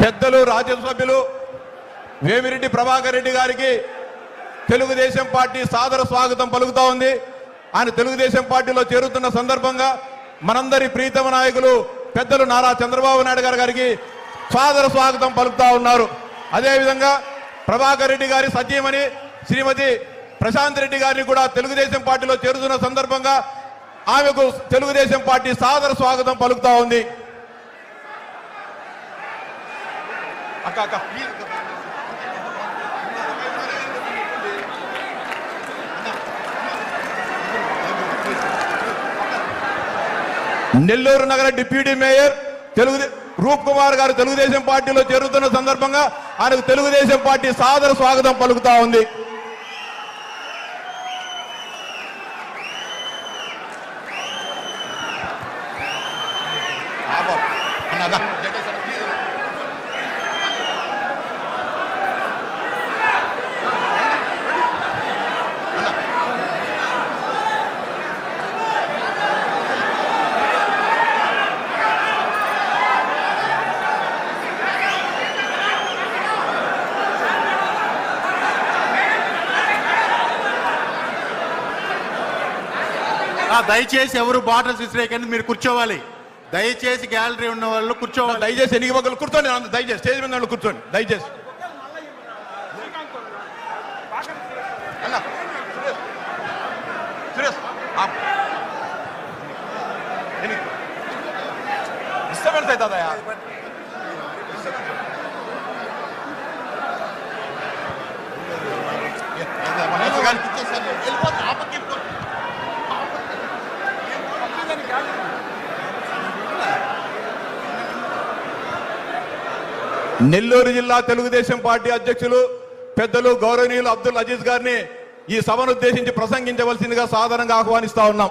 పెద్దలు రాజ్యసభ్యులు వేమిరెడ్డి ప్రభాకర్ రెడ్డి గారికి తెలుగుదేశం పార్టీ సాదర స్వాగతం పలుకుతా ఉంది. ఆయన తెలుగుదేశం పార్టీలో చేరుతున్న సందర్భంగా మనందరి ప్రీతమ నాయకులు పెద్దలు నారా చంద్రబాబు నాయుడు గారికి సాదర స్వాగతం పలుకుతా ఉన్నారు. అదేవిధంగా ప్రభాకర్ రెడ్డి గారి సతీమణి శ్రీమతి ప్రశాంత్ రెడ్డి గారిని కూడా తెలుగుదేశం పార్టీలో చేరుతున్న సందర్భంగా ఆమెకు తెలుగుదేశం పార్టీ సాదర స్వాగతం పలుకుతా ఉంది. నెల్లూరు నగర డిప్యూటీ మేయర్ రూప్ కుమార్ గారు తెలుగుదేశం పార్టీలో చేరుతున్న సందర్భంగా ఆయనకు తెలుగుదేశం పార్టీ సాదర స్వాగతం పలుకుతా ఉంది. దయచేసి ఎవరు బాటిల్స్ విసిరేకండి, మీరు కూర్చోవాలి. దయచేసి గ్యాలరీ ఉన్న వాళ్ళు కూర్చోవాలి. దయచేసి ఎన్ని ఒకరు కూర్చోండి, దయచేసి స్టేజ్ మీద వాళ్ళు కూర్చోండి దయచేసి. డిస్టర్బెన్స్ అవుతుందా? నెల్లూరు జిల్లా తెలుగుదేశం పార్టీ అధ్యక్షులు పెద్దలు గౌరవనీయులు అబ్దుల్ అజీజ్ గారిని ఈ సభను ఉద్దేశించి ప్రసంగించవలసిందిగా సాధారణంగా ఆహ్వానిస్తా ఉన్నాం.